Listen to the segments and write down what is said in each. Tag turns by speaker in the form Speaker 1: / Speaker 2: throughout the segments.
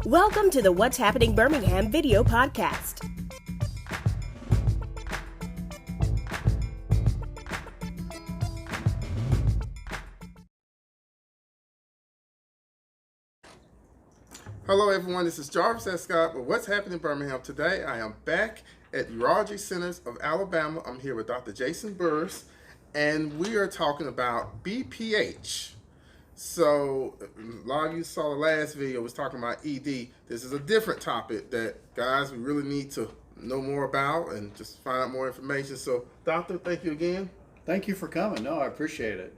Speaker 1: Welcome to the What's Happening Birmingham video podcast.
Speaker 2: Hello everyone, this is Jarvis Scott with What's Happening Birmingham. Today I am back at Urology Centers of Alabama. I'm here with Dr. Jason Burrus, and we are talking about BPH. So, a lot of you saw the last video, was talking about ED. This is a different topic that, guys, we really need to know more about and just find out more information. So, Doctor, thank you again.
Speaker 3: Thank you for coming. No, I appreciate it.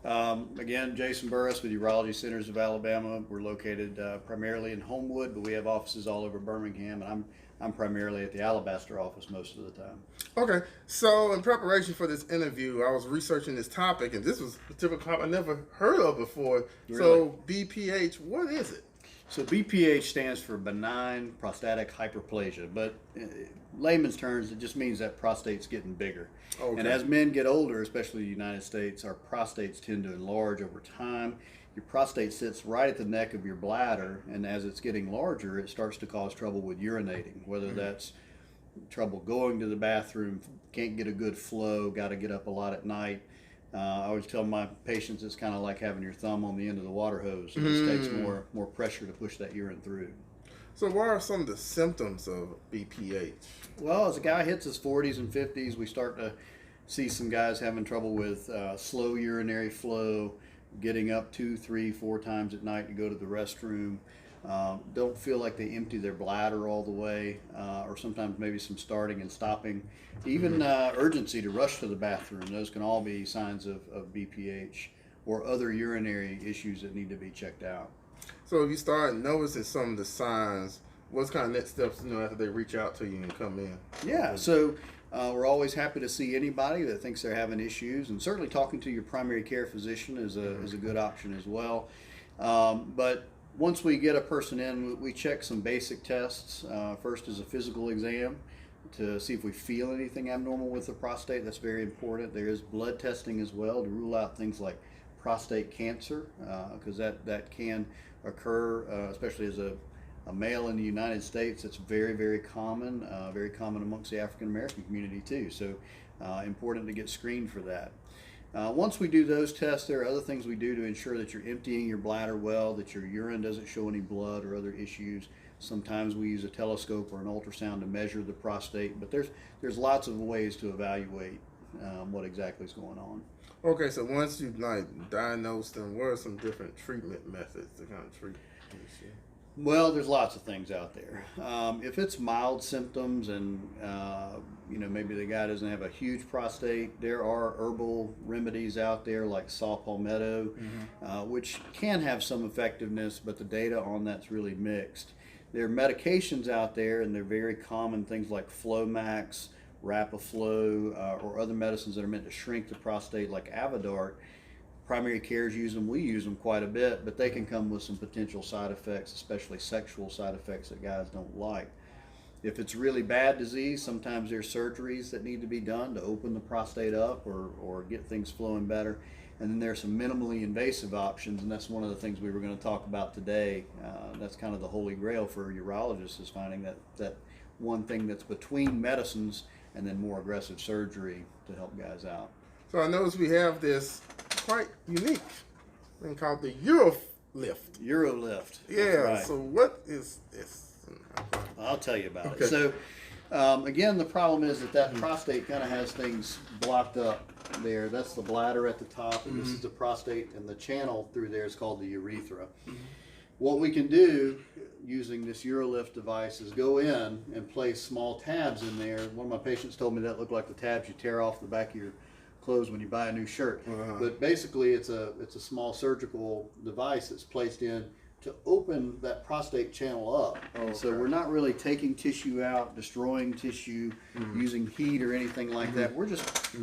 Speaker 3: Again, Jason Burrus with Urology Centers of Alabama. We're located primarily in Homewood, but we have offices all over Birmingham, and I'm primarily at the Alabaster office most of the time.
Speaker 2: Okay, so in preparation for this interview, I was researching this topic, and this was a typical topic I never heard of before.
Speaker 3: Really?
Speaker 2: So BPH, what is it?
Speaker 3: So BPH stands for benign prostatic hyperplasia, but in layman's terms, it just means that prostate's getting bigger.
Speaker 2: Okay.
Speaker 3: And as men get older, especially in the United States, our prostates tend to enlarge over time. Your prostate sits right at the neck of your bladder, and as it's getting larger, it starts to cause trouble with urinating, whether that's trouble going to the bathroom, can't get a good flow, got to get up a lot at night. I always tell my patients it's kind of like having your thumb on the end of the water hose. It just takes more pressure to push that urine through.
Speaker 2: So what are some of the symptoms of BPH?
Speaker 3: Well, as a guy hits his 40s and 50s, we start to see some guys having trouble with slow urinary flow, getting up 2, 3, 4 times at night to go to the restroom, don't feel like they empty their bladder all the way, or sometimes maybe some starting and stopping, even urgency to rush to the bathroom. Those can all be signs of BPH or other urinary issues that need to be checked out.
Speaker 2: So if you start noticing some of the signs, what's kind of next steps, after they reach out to you and come in?
Speaker 3: Yeah, so we're always happy to see anybody that thinks they're having issues, and certainly talking to your primary care physician is a good option as well. But once we get a person in, we check some basic tests. First is a physical exam to see if we feel anything abnormal with the prostate. That's very important. There is blood testing as well to rule out things like prostate cancer, because that can occur, especially as a male in the United States. It's very, very common amongst the African American community too. So important to get screened for that. Once we do those tests, there are other things we do to ensure that you're emptying your bladder well, that your urine doesn't show any blood or other issues. Sometimes we use a telescope or an ultrasound to measure the prostate, but there's lots of ways to evaluate what exactly is going on.
Speaker 2: Okay, so once you've diagnosed them, what are some different treatment methods to kind of treat this issue?
Speaker 3: Well, there's lots of things out there. If it's mild symptoms and maybe the guy doesn't have a huge prostate, there are herbal remedies out there like saw palmetto, which can have some effectiveness, but the data on that's really mixed. There are medications out there, and they're very common, things like Flomax, Rapaflo, or other medicines that are meant to shrink the prostate like Avodart. Primary cares use them, we use them quite a bit, but they can come with some potential side effects, especially sexual side effects that guys don't like. If it's really bad disease, sometimes there's surgeries that need to be done to open the prostate up or get things flowing better. And then there's some minimally invasive options, and that's one of the things we were going to talk about today. That's kind of the holy grail for urologists, is finding that one thing that's between medicines and then more aggressive surgery to help guys out.
Speaker 2: So I noticed we have this quite unique thing called the UroLift.
Speaker 3: UroLift.
Speaker 2: Yeah,
Speaker 3: right.
Speaker 2: So what is this?
Speaker 3: I'll tell you about
Speaker 2: Okay.
Speaker 3: it. So again, the problem is that prostate kind of has things blocked up there. That's the bladder at the top, and this is the prostate, and the channel through there is called the urethra. What we can do using this UroLift device is go in and place small tabs in there. One of my patients told me that looked like the tabs you tear off the back of your clothes when you buy a new shirt. But basically it's a small surgical device that's placed in to open that prostate channel up. And so we're not really taking tissue out, destroying tissue, using heat or anything like that. We're just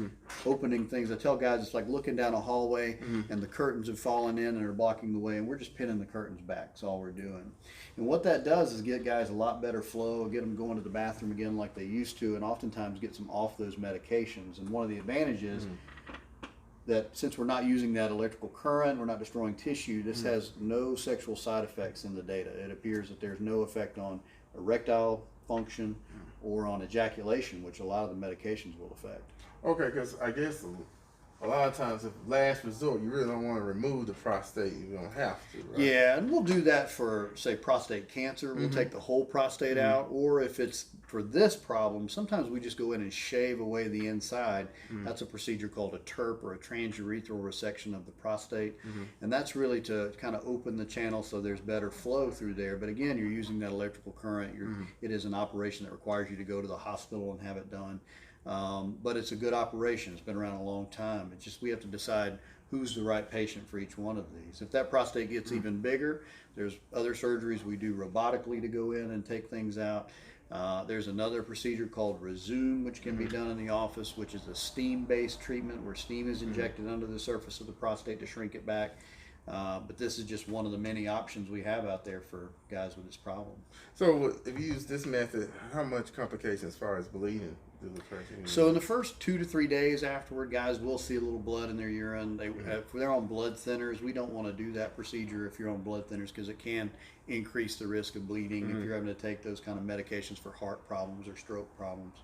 Speaker 3: opening things. I tell guys it's like looking down a hallway and the curtains have fallen in and are blocking the way, and we're just pinning the curtains back. That's all we're doing. And what that does is get guys a lot better flow, get them going to the bathroom again like they used to, and oftentimes gets them off those medications. And one of the advantages that since we're not using that electrical current, we're not destroying tissue, this has no sexual side effects in the data. It appears that there's no effect on erectile function or on ejaculation, which a lot of the medications will affect.
Speaker 2: Okay, because I guess a lot of times, if last resort, you really don't want to remove the prostate. You don't have to, right?
Speaker 3: Yeah, and we'll do that for, say, prostate cancer. We'll take the whole prostate out. Or if it's for this problem, sometimes we just go in and shave away the inside. That's a procedure called a TURP, or a transurethral resection of the prostate. And that's really to kind of open the channel so there's better flow through there. But again, you're using that electrical current. It is an operation that requires you to go to the hospital and have it done. But it's a good operation. It's been around a long time. It's just we have to decide who's the right patient for each one of these. If that prostate gets even bigger, there's other surgeries we do robotically to go in and take things out. There's another procedure called Resume, which can be done in the office, which is a steam-based treatment where steam is injected under the surface of the prostate to shrink it back. But this is just one of the many options we have out there for guys with this problem.
Speaker 2: So if you use this method, how much complication as far as bleeding do the person?
Speaker 3: So in the first 2 to 3 days afterward, guys will see a little blood in their urine. If they're on blood thinners, we don't want to do that procedure if you're on blood thinners, because it can increase the risk of bleeding if you're having to take those kind of medications for heart problems or stroke problems.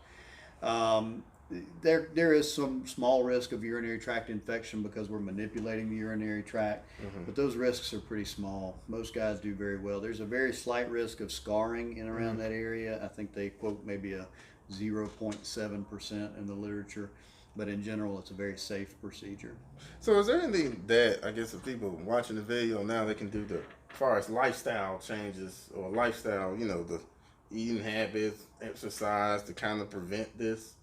Speaker 3: There is some small risk of urinary tract infection because we're manipulating the urinary tract, but those risks are pretty small. Most guys do very well. There's a very slight risk of scarring in around that area. I think they quote maybe a 0.7% in the literature, but in general it's a very safe procedure.
Speaker 2: So is there anything that, I guess, if people watching the video now, they can do as far as lifestyle changes or lifestyle, the eating habits, exercise, to kind of prevent this?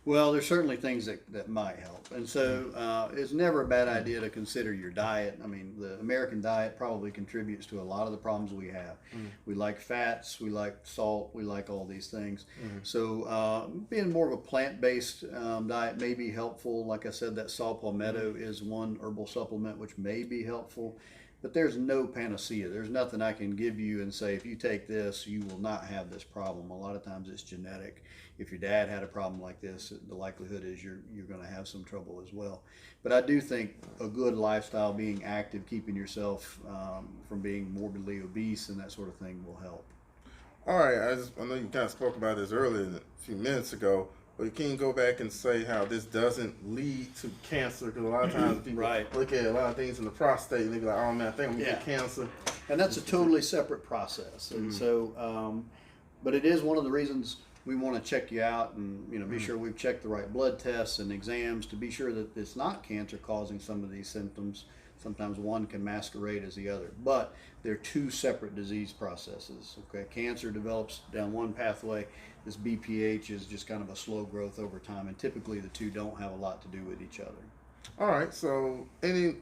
Speaker 3: Well, there's certainly things that might help. And so it's never a bad idea to consider your diet. I mean, the American diet probably contributes to a lot of the problems we have. We like fats, we like salt, we like all these things. So being more of a plant-based diet may be helpful. Like I said, that saw palmetto is one herbal supplement which may be helpful. But there's no panacea. There's nothing I can give you and say, if you take this, you will not have this problem. A lot of times it's genetic. If your dad had a problem like this, the likelihood is you're going to have some trouble as well. But I do think a good lifestyle, being active, keeping yourself from being morbidly obese and that sort of thing will help.
Speaker 2: All right. I know you kind of spoke about this earlier a few minutes ago, but you can go back and say how this doesn't lead to cancer, because a lot of times people look at a lot of things in the prostate and they be like, oh man, I think I'm going to get cancer.
Speaker 3: And that's a totally separate process. And so, but it is one of the reasons we want to check you out and be sure we've checked the right blood tests and exams to be sure that it's not cancer causing some of these symptoms. Sometimes one can masquerade as the other, but they're two separate disease processes. Okay, cancer develops down one pathway. This BPH is just kind of a slow growth over time, and typically the two don't have a lot to do with each other.
Speaker 2: All right, so any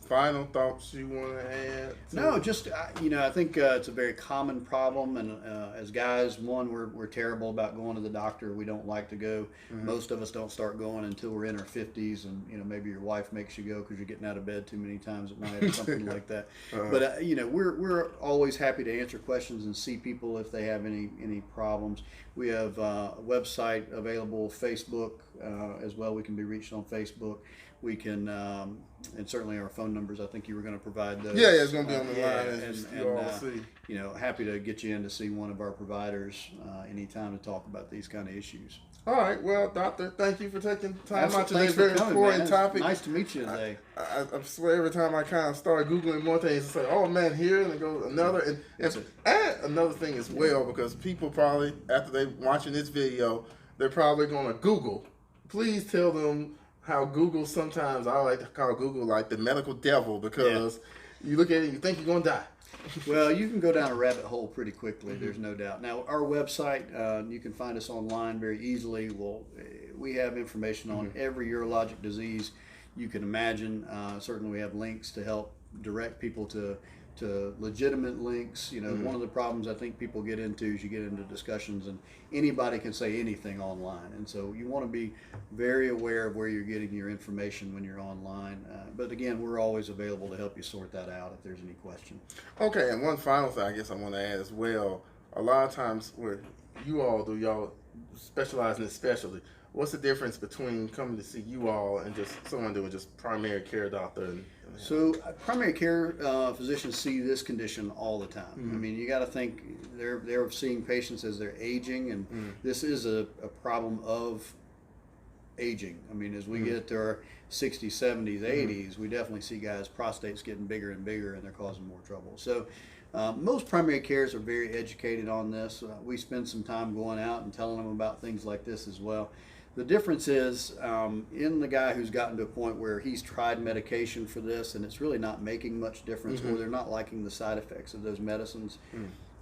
Speaker 2: final thoughts you want to add?
Speaker 3: No, just I think it's a very common problem, and as guys, we're terrible about going to the doctor. We don't like to go. Most of us don't start going until we're in our 50s, and maybe your wife makes you go because you're getting out of bed too many times at night or something like that. But we're always happy to answer questions and see people if they have any problems. We have a website available, Facebook as well. We can be reached on Facebook. We can, and certainly our phone numbers, I think you were going to provide those.
Speaker 2: Yeah, it's going to be on the line, as you all see.
Speaker 3: Happy to get you in to see one of our providers anytime to talk about these kind of issues.
Speaker 2: All right, well, doctor, thank you for taking time out today.
Speaker 3: Thanks
Speaker 2: Very
Speaker 3: for coming,
Speaker 2: important
Speaker 3: man.
Speaker 2: topic.
Speaker 3: Nice to meet you today.
Speaker 2: I swear every time I kind of start Googling more things, it's like, oh man, here, and it goes another. And another thing as well, because people probably, after they watching this video, they're probably going to Google. Please tell them how Google, sometimes I like to call Google like the medical devil, because you look at it and you think you're going to die.
Speaker 3: Well, you can go down a rabbit hole pretty quickly, there's no doubt. Now, our website, you can find us online very easily. We have information on every urologic disease you can imagine. Certainly we have links to help direct people to legitimate links. One of the problems I think people get into is you get into discussions and anybody can say anything online, and so you want to be very aware of where you're getting your information when you're online. But again, we're always available to help you sort that out if there's any question.
Speaker 2: Okay, and one final thing I guess I want to add as well. A lot of times where you all specialize in this specialty, what's the difference between coming to see you all and just someone doing just primary care doctor?
Speaker 3: So primary care physicians see this condition all the time. I mean, you got to think they're seeing patients as they're aging, and this is a problem of aging. I mean, as we get to our 60s, 70s, 80s, we definitely see guys' prostates getting bigger and bigger, and they're causing more trouble. So most primary cares are very educated on this. We spend some time going out and telling them about things like this as well. The difference is in the guy who's gotten to a point where he's tried medication for this and it's really not making much difference, or they're not liking the side effects of those medicines,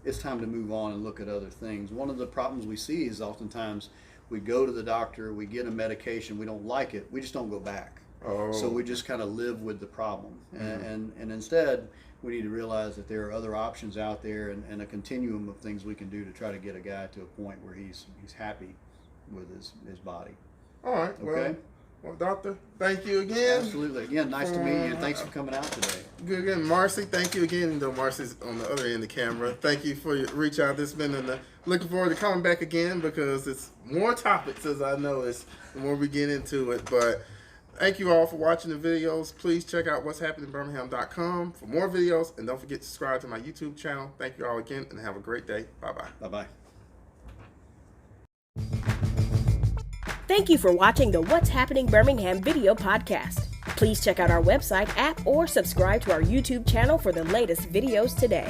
Speaker 3: it's time to move on and look at other things. One of the problems we see is oftentimes we go to the doctor, we get a medication, we don't like it, we just don't go back. So we just kind of live with the problem. And instead, we need to realize that there are other options out there, and a continuum of things we can do to try to get a guy to a point where he's happy with his body.
Speaker 2: All right.
Speaker 3: Okay.
Speaker 2: Well, doctor, thank you again.
Speaker 3: Absolutely. Again, nice to meet you. Thanks for coming out today.
Speaker 2: Good again, Marcy. Thank you again. Though Marcy's on the other end of the camera. Thank you for your reach out. This has been looking forward to coming back again because it's more topics as I know the more we get into it. But thank you all for watching the videos. Please check out what's happening Birmingham.com for more videos, and don't forget to subscribe to my YouTube channel. Thank you all again, and have a great day. Bye bye.
Speaker 3: Bye bye.
Speaker 1: Thank you for watching the What's Happening Birmingham video podcast. Please check out our website, app, or subscribe to our YouTube channel for the latest videos today.